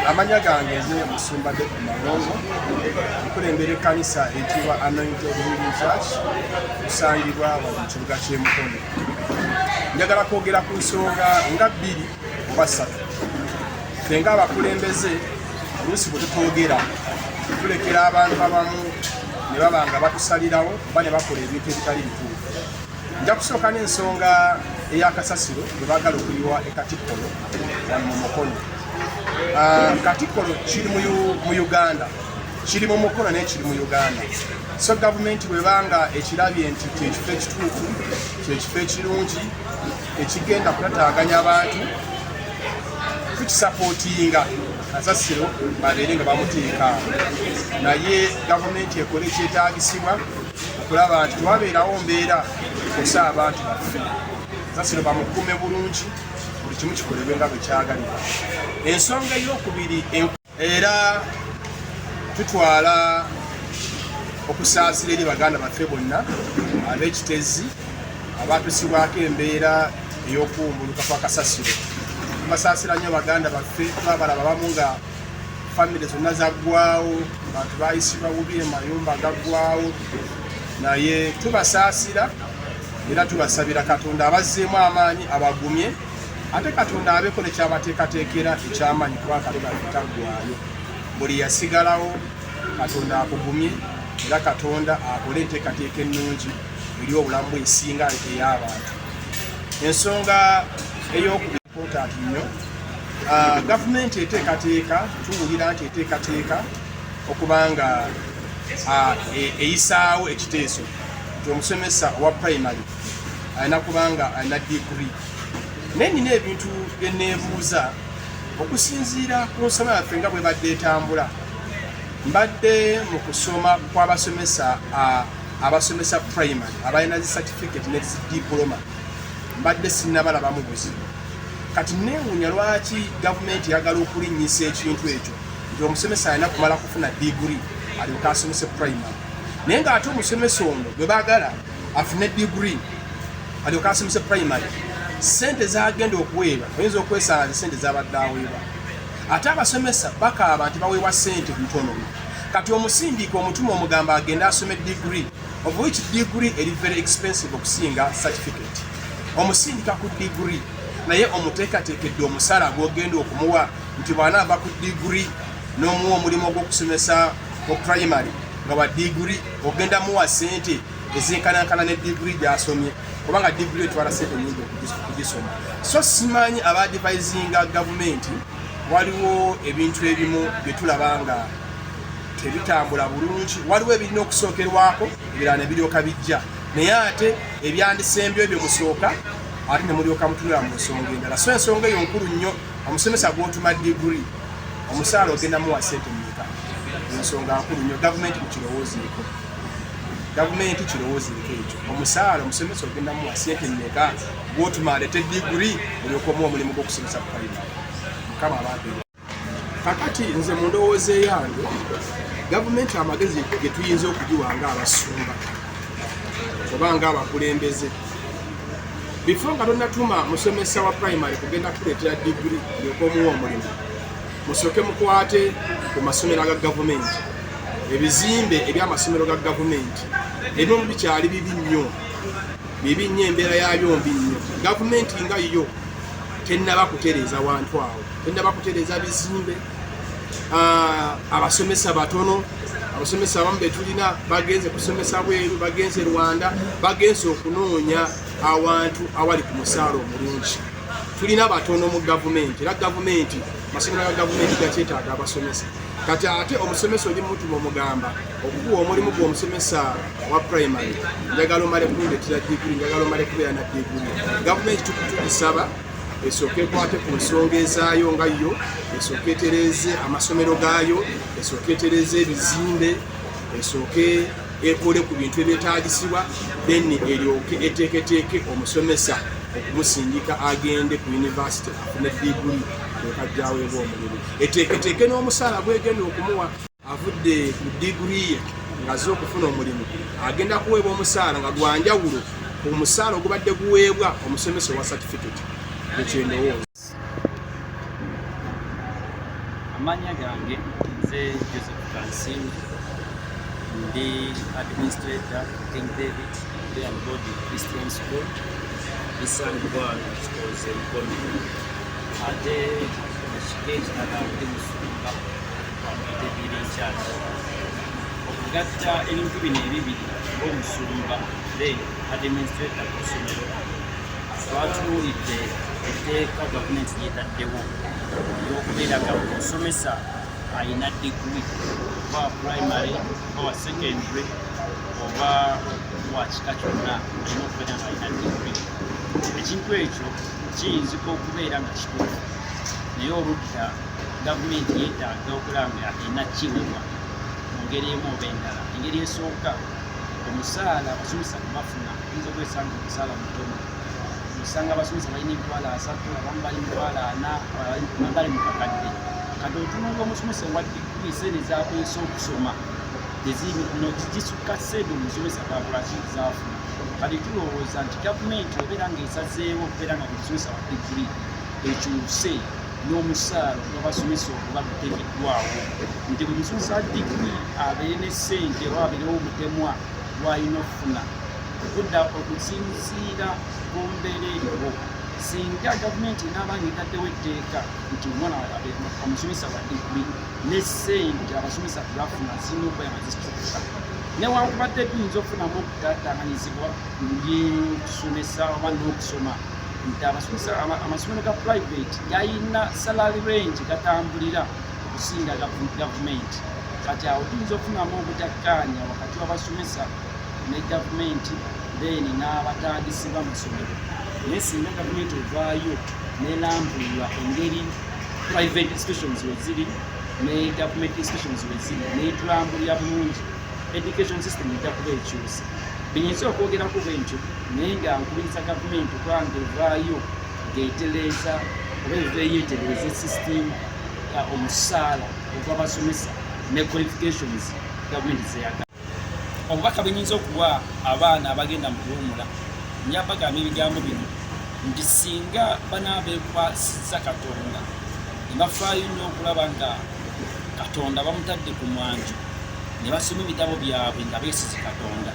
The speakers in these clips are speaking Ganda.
Amanya gange nze Musumba de Malongo nkulembera ekkanisa eyitibwa Anointed Healing Church kusangibwa mu kibuga ky'e Mukono. Njagala kwogera ku nsonga nga bbiri oba ssatu. Ffe ng'abakulembeze oluusi bwe tutwogera tulekera abantu abamu ne baba nga batusalirawo oba ne bakola ebintu ebitali bituufu. Nja kusooka n'ensonga ey'akasasiro bwe baagala okuyiwa ekatikkolo wano mu Mukono. Katikkolo kiri mu Uganda, kiri mu Mukono naye kiri mu Uganda. So gavumenti bwebanga ekirabye nti kyekifo ekituufu, kyekifo ekirungi ekigenda kutataganya abantu, tukisapootinga kasasiro babeere nga bamuteeka. Naye gavumenti ekole ekyetaagisibwa okulaba nti twabeerawo mbeera okusa abantu baffe. Kasasiro bamukuume bulungi, buli kimu kikolebwe nga bwe kyagalibwa. Ensonga ey'okubiri era tutwala okusaasira eri baganda baffe bonna ab'ekitezi abatusibwako embeera ey'okuwumbuluka kwa kasasiro. Tubasaasira nnyo baganda baffe, twabalaba bamu nga famire zonna zaggwawo, abantu bayisibwa bubi, amayumba gaggwawo, naye tubasaasira era tubasabira Katonda abazzeemu amaanyi abagumye, ate Katonda abeeko ne kyabateekateekera eky'amaanyi kuba Katonda taggwaayo. Buli yasigalawo Katonda akugumye era Katonda akole enteekateeka ennungi eri obulamu bw'ensinga ey'abantu. Ensonga ey'okubiri important nnyo, gavumenti eteekateeka, tuwulira nti eteekateeka okuba nga eyisaawo ekiteeso nti omusomesa owa primary alina kuba nga alina degree. Naye nina ebintu bye neebuuza okusinziira ku nsoma yaffe nga bwe badde etambula. Mbadde mu kusoma kw'abasomesa abasomesa primary abalina zi certificate ne zi diploma, mbadde sinnabalabamu buzibu. Kati neewuunya lwaki gavumenti eyagala okulinnyisa ekintu ekyo nti omusomesa alina kumala kufuna degree alyoke asomese primary, naye ng'ate omusomesa ono gwe baagala afune degree alyoke asomese primary, sente zagenda okuweebwa oyinza okwesanga sente zabadde aweebwa. Ate abasomesa bakaaba nti baweebwa sente ntono. Kati omusindiika omutuma omugamba agenda asome degree, of which degree eri very expensive okusinga certificate. Omusindika ku degree naye omuteekateekedde omusala gw'ogenda okumuwa nti bw'anaava ku degree n'omuwa omulimu gw'okusomesa ku primary nga wa degree ogenda muwa sente ezenkanankana ne degree gy'asomye, kubanga degree etwala sente nnyingi okugisoma. So simanyi abadivisinga gavumenti waliwo ebintu ebimu bye tulaba nga tebitambula bulungi, waliwo ebirina okusookerwako ebirala ne biryoka bijja, naye ate ebyandisembyo ebyo musooka ate ne mulyoka mutunula mu nsonga endala. So ensonga eyo nkulu nnyo, omusomesa gw'otuma degree omusaala ogenda muwa sente mmeka? Ensonga nkulu nnyo, gavumenti mukirowoozeeko. Gavumenti kirowoozeeko ekyo. Omusaala omusomesa ogenda muwa sente mmeka gw'otuma alete degree olyoka omuwa omulimu gw'okusomesa primary? Mukama abantu. Kakati nze mu ndowooza yange gavumenti amagezi ge tuyinza okugiwa ng'abasumba oba ng'abakulembeze, before nga tonnatuma musomesa wa primary kugenda kuleetera degree olyoka omuwa omulimu, musooke mukwate ku masomero aga gavumenti. Ebizimbe eby'amasomero ga gavumenti ebimu bikyali bibi nnyo, embeera yabyo mbi nnyo. Gavumenti nga yo tennaba kutereeza wantu awo, tennaba kutereeza bizimbe. Abasomesa batono, abasomesa abamu be tulina bagenze kusomesa bweru, bagenze Rwanda, bagenze okunoonya awantu awali ku musaala omulungi. Tulina batono mu gavumenti era gavumenti, amasomero ga gavumenti gakyetaaga abasomesa. Kati ate omusomesa oli mutuma omugamba okukuwa omulimu gw'omusomesa wa primary, njagala omale kundeetera degree, njagala omale kubeera na degree. Gavumenti tugisaba esooke ekwate ku nsonga ezaayo nga yo, esooke etereze amasomero gaayo, esooke etereze ebizimbe, esooke ekole ku bintu ebyetaagisibwa, then eryoke eteeketeeke omusomesa okumusindika agende ku university afune degree okajjaweebwa omulimu. Eteeketeeke n'omusaala gwegenda okumuwa avudde ku degree ye ng'azze okufuna omulimu, agenda kuweebwa omusaala nga gwanjawulo ku musaala ogubadde guweebwa omusomesa wa certificate. ekyendowooza. Amanya gange nze Joseph Kansimbi, ndi administrator King David and Body Christian School isangibwana kikoze Mukono ate ekika ekirala ndi Musumba wamwitebiri nkyaki okugatta ebintu bino ebibiri ng'Omusumba then administrator ku ssomero twatunuulidde etteeka gavumenti lyetaddewo eyokubeera nga omusomesa alina degree oba primary oba wa secondary oba wa kika kyonna alina okubeera nga alina degree. Ekintu ekyo kiyinzika okubeera nga kituufu naye oludda gavumenti yeetaaga okulaba nga erina kiweebwa mu ngeri emu oba endala. Engeri esooka omusaala abasomesa kubafuna oyinza okwesanga omusaala mutono, osanga abasomesa balina emitwalo 3, abamu bali 4, abamu bali mu kakadde. Kati otunanga omusomesa wa digiri sente zakwesa okusoma tegisukka sente omusomesa bakulaki zaafuna. Kati tulowooza nti gavumenti obeera ng'esazeewo okubeera nga omusomesa wa digiri ekyuse n'omusaala gw'abasomesa okuba guteekeddwawo nti buli musomesa wa digiri abeere ne ssente oba abeerewo obutemwa bw'alina okufuna okudda okusinziira ku mbeera eriwo. Singa gavumenti n'abanga etaddewo etteeka nti omwana omusomesa wa digiri ne ssente abasomesa tebafuna zirina okubeera nga zikyuka, newankubadde tuyinza okufunamu okutaataaganyizibwa by'okusomesa oba n'okusoma nti amasomero ga private galina salary range gatambulira okusinga gavumenti. Kati awo tuyinza okufunamu obutakkaanya wakati w'abasomesa ne gavumenti then n'abatandisi b'amasomero. Naye singa gavumenti evaayo n'erambulira engeri private institutions we ziri ne government institutions we ziri n'etulambulira bulungi, education system ejja kuba ekyuse. Binyinza okwogerako bwentyo naye nga nkubiriza gavumenti okuba nga evaayo ng'etereeza oba eveeyo etereeza system omusaala ogw'abasomesa ne qualifications gavumenti zeyagala. Obubaka bwenyinza okuwa abaana abagenda mu kuwummula njabagamba ebigambo bino nti singa banaaba beekwasizza Katonda ne bafaayo nnyo okulaba nga Katonda bamutadde ku mwanjo ne basoma ebitabo byabwe nga beesize Katonda,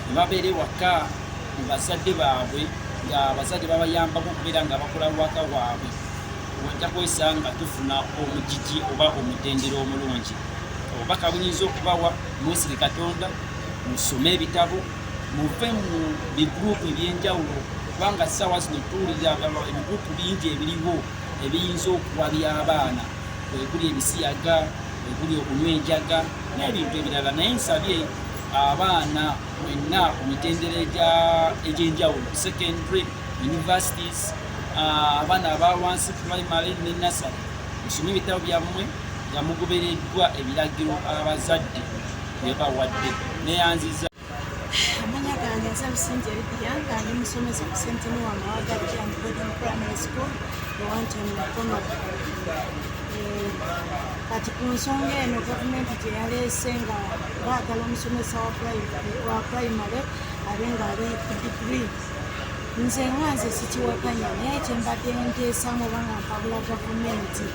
ne babeera ewaka mu bazadde baabwe nga abazadde babayambako okubeera nga bakola waka waabwe, wajja kwesanga tufuna omugigi oba omutendera omulungi. Obubaka bunyinza okubawa mwesige Katonda, musome ebitabo, muve mu bigurupu ebyenjawulo kubanga ssaawa zino tuwulira ebigurupu bingi ebiriwo ebiyinza okuwabya abaana, ekuli ebisiyaga, ekuli okunywa enjaga n'ebintu ebirala. Naye nsabye abaana mwenna ku mitendera egy'enjawulo, secondary, universities, abaana abawansi primary ne nursery, musome ebitabo byammwe nga mugobereddwa ebiragiro abazadde bye bawadde. Neyanziza amanya gange nze Lusingi Lydia nga ndi musomesa ku St. Noah Mawagati and Boarding Primary School ewante mu Mukono. Kati ku nsonga eno gavumenti gye yaleese nga baagala omusomesa wa primary abe nga ali ku digiri, nze nze sikiwakanya, naye kyembadde nteesamu oba nga mpabula gavumenti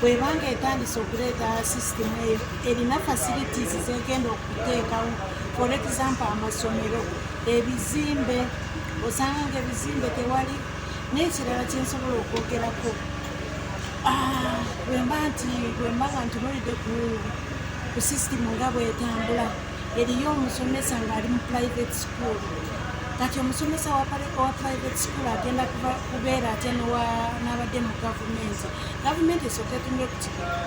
bwebanga etandise okuleeta sisitemu eyo erina facilities zegenda okuteekawo. For example, amasomero, ebizimbe, osanga nga ebizimbe tewali. N'ekirala kye nsobola okwogerako bwemba nga ntunuulidde ku sisitemu nga bwetambula, eriyo omusomesa ng'ali mu private school. Kati omusomesa wa private school agenda kubeera ate n'abadde mu gavumenti. Gavumenti esooka etunde ku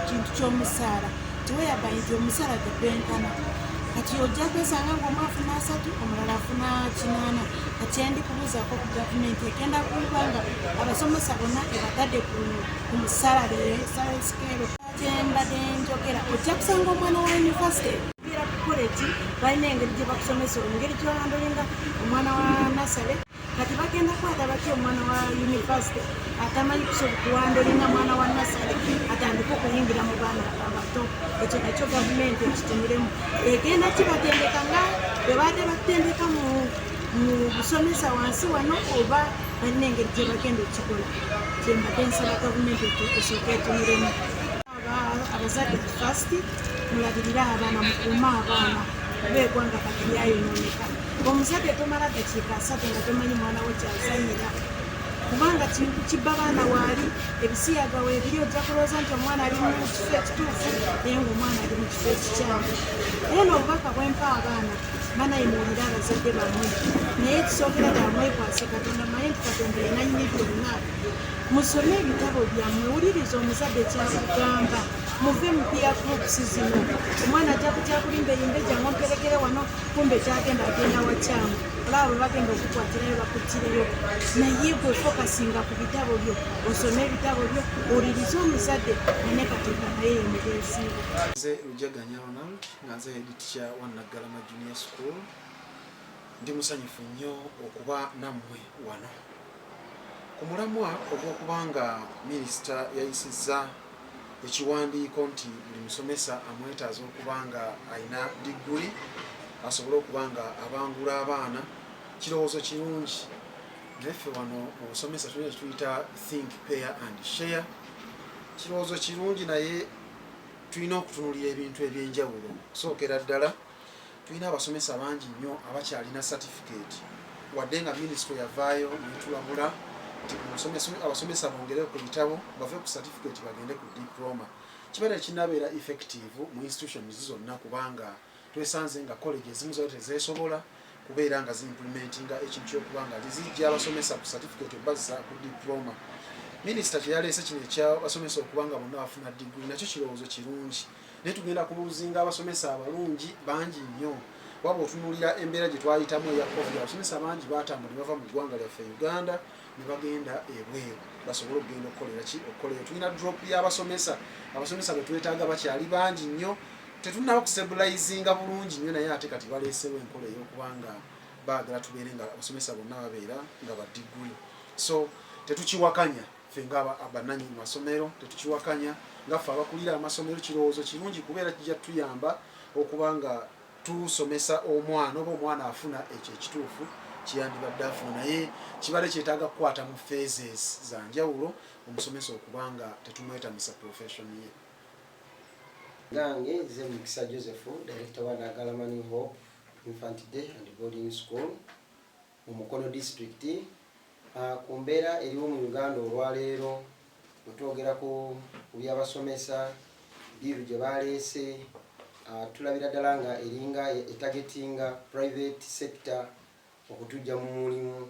kintu ky'omusaala, tiweyaba nti omusaala tegwenkana. Kati ojja kwesanga ng'omu afuna 3, omulala afuna 8. Kati endi kubuuzaako ku gavumenti egenda kuba nga abasomesa bonna ebatadde ku musalale scale. Kyembadde njogera ojja kusanga omwana wa university bira ku college balina engeri gye bakusomesa, engeri gyowandolinga omwana wa nasale. Kati bagenda kwata batya omwana wa university atamanyi kuwandolinga mwana wa nasale atandika okuyingira mu baana abato. Ekyo nakyo gavumenti ekitumiremu egenda kibatendeka nga bwe baadde batendeka mu busomesa wansi wano oba balina engeri gye bagenda okikola kyembadde nsaba gavumenti esooka etunulemu abazadde first mulabirire abaana mukuuma abaana kuba eggwanga kati lyayonooneka omuzadde tomala dakiika 3 nga tomanyi mwana we kyazanyira kubanga kibba baana waali ebisiyaga weebiri ojja kulowooza nti omwana ali mu kifo ekituufu naye ngaomwana ali mu kifo ekikyamu naye n'obubaka bwempa abaana banayimuulira abazadde bammwe naye kisookera gyamwekwase katonda manye nti katonda yenanyini byonna musome ebitabo byammwe wuliriza omuzadde kyakugamba muve mu peer groups zino omwana ajja kutya kulimbayimbe jangu omperekere wano kumbe kyagenda agenda wakyamu olaba bwe bagenda okukwatirayo bakuttireyo naye gwe fokasinga ku bitabo byo osome ebitabo byo owulirize omuzadde ane katonda naye yemugeesiibwa. Nze Lujaganya Ronald nga nze head teacher wa Naggalama Junior School. Ndi musanyufu nnyo okuba nammwe wano ku mulamwa ogw'okubanga minisita yayisizza ekiwandiiko nti buli musomesa amwetaaza okubanga alina diguli asobole okubanga abangula abaana. Kirowoozo kirungi naffe wano mu busomesa tulina kituyita think pair and share. Kirowoozo kirungi naye tulina okutunulira ebintu ebyenjawulo. Okusookera ddala tulina abasomesa bangi nnyo abakyalina certificate wadde nga minisitule yavaayo netulabula abasomesa bongere ku bitabo bave ku certificate bagende ku diploma. Kibeera kinabeera effective mu institutions zonna kubanga twesanze nga college ezimu zo tezeesobola kubeera nga ziimplementinga ekintu ky'okubanga zizijja abasomesa ku certificate bazisa ku diploma. Minisita kyeyaleese kino ekyabasomesa okubanga bonna bafuna diguli nakyo kirowoozo kirungi naye tugenda kuluzinga abasomesa abalungi bangi nnyo. Waba otunuulira embeera gye twayitamu eya COVID abasomesa bangi baatambula ne bava mu ggwanga lyaffe Uganda ne bagenda ebweru basobole okugenda okukolera. Tulina drop y'abasomesa bwe twetaaga bakyali bangi nnyo tetunaba kustabulayizinga bulungi nnyo naye ate kati baleesewo enkola ey'okubanga baagala tubeere nga abasomesa bonna babeera nga badiguli. So tetukiwakanya ffe nga abannannyini masomero tetukiwakanya nga ffe abakulira amasomero. Kirowoozo kirungi kubeera kijja tuyamba okubanga tusomesa omwana oba omwana afuna ekyo ekituufu kiyandibadde afuna naye kibale kyetaaga kukwata mu phases za njawulo omusomesa okubanga tetumwetamisa profession ye. Gange nze Mukisa Joseph, director wa Naggalama New Hope Infant Day and Boarding School mu Mukono district. Ku mbeera eriwo mu Uganda olwaleero otwogera ku byabasomesa biiru gye baleese tulabira ddala nga eringa etagetinga private sector okutujja mu mulimu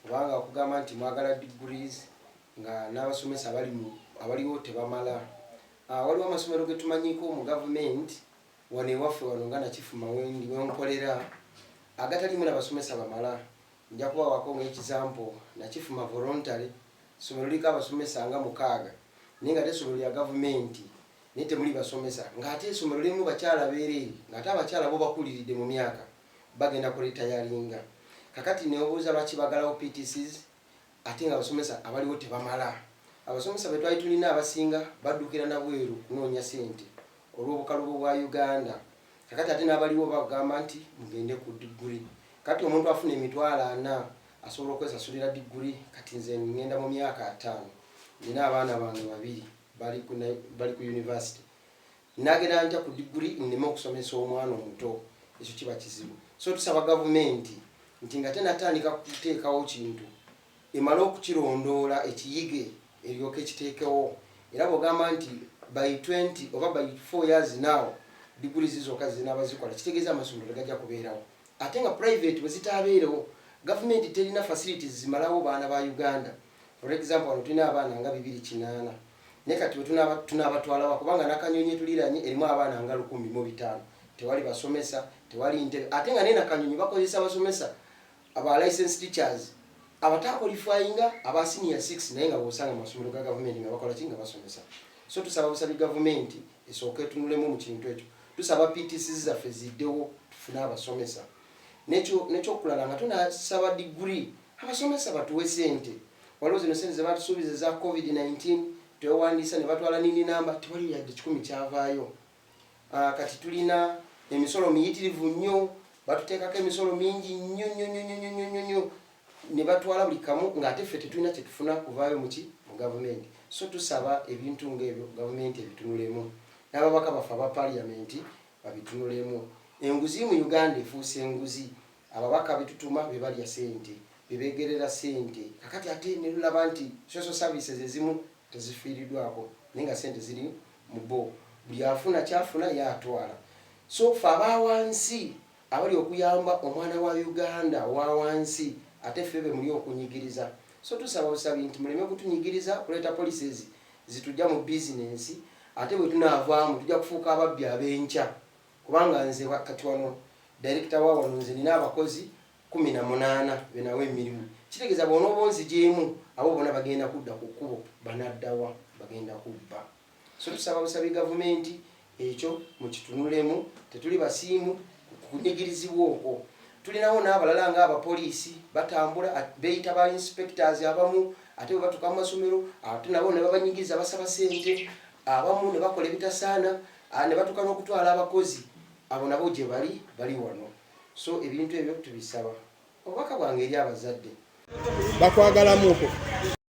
kubanga okugamba nti mwagala degrees nga n'abasomesa abaliwo tebamala. Waliwo amasomero ge tumanyiiko mu gavumenti wano ewaffe wano nga Nakifu Mawendi wenkolera agatalimu n'abasomesa bamala. Nja kubawako ng'ekizampo Nakifu Ma voluntary somero liko abasomesa nga 6 naye nga tesomero lya gavumenti naye temuli basomesa ng'ate essomero limu bakyala beereeri ng'ate abakyala bo bakuliridde mu myaka bagenda kuretayalinga. Kakati neobuuza lwaki bagalawo PTCs ate nga abasomesa abaliwo tebamala. Abasomesa be twali tulina abasinga baddukira na bweru kunoonya ssente olw'obukalubo bwa Uganda. Kakati ate n'abaliwo bagamba nti mugende ku diguli. Kati omuntu afuna emitwalo 4 asobola okwesasulira diguli. Kati nze ngenda mu myaka 5 nina abaana bange 2 bali ku university. Nagenda nja ku diguli nneme okusomesa omwana omuto ekyo kiba kizibu. So tusaba gavumenti nti nga tenatandika kuteekawo kintu emala okukirondoola ekiyige eryoke kiteekewo era bw'ogamba nti by 20 oba by 4 years now diguli zizooka zinaaba zikola kitegeeza amasomero tegajja kubeerawo. Ate nga private bwe zitaabeerewo gavumenti terina facilities zimalawo baana ba Uganda. For example wano tulina abaana nga 208 naye kati tunaabatwalawa kubanga Nakanyonyi tuliranye erimu abaana nga 1,500 tewali basomesa tewali ntebe ate nga nena Kanyonyi bakozesa abasomesa aba licensed teachers abatakwalifyinga aba senior 6 naye nga bosanga amasomero ga gavumenti nga bakola kinga basomesa. So tusaba busabi gavumenti esooka etunulemu mu kintu ekyo. Tusaba PTCs zaffe ziddewo tufune abasomesa. Nekyokulala nga tunasaba diguli abasomesa batuwe ssente. Waliwo zino ssente ze batusuubiza za COVID-19 twewandiisa ne batwala nini namba tewali yadde 10 kyavaayo. Kati tulina emisolo miyitirivu nnyo batuteekako emisolo mingi nnyo ne batwala buli kamu ng'ate ffe tetulina kye tufuna kuvaayo mu gavumenti. So tusaba ebintu ng'ebyo gavumenti ebitunulemu, n'ababaka baffe aba paaliyamenti babitunulemu. Enguzi mu Uganda efuuse enguzi, ababaka betutuma be balya ssente, be beegerera ssente. Kakati ate ne tulaba nti social services ezimu tezifiiriddwako naye nga ssente ziri mu bo, buli afuna kyafuna yaatwala. So ffe abawansi abali okuyamba omwana wa Uganda wa wansi ate ffe be muli okunyigiriza. So tusaba busabi nti muleme kutunyigiriza kuleeta policies zitujja mu bizinensi ate bwe tunaavaamu tujja kufuuka ababbi ab'enkya, kubanga nze kati wano director wa wano nze nina abakozi 18 be nawe emirimu. Kitegeeza bw'onooba onzigyemu abo bonna bagenda kudda ku kkubo banaddawa bagenda kubba. So tusaba busabi gavumenti ekyo mukitunulemu, tetuli basiimu kunyigirizibwa okwo. Tulinawo n'abalala ng'abapoliisi batambula beeyita ba inspectors abamu ate bwe batuuka mu masomero ate nabo ne babanyigiriza basaba ssente, abamu ne bakola ebitasaana ne batuuka n'okutwala abakozi abo nabo gye bali wano. So ebintu ebyo tubisaba. Obubaka bwange eri abazadde bakwagalamu okwo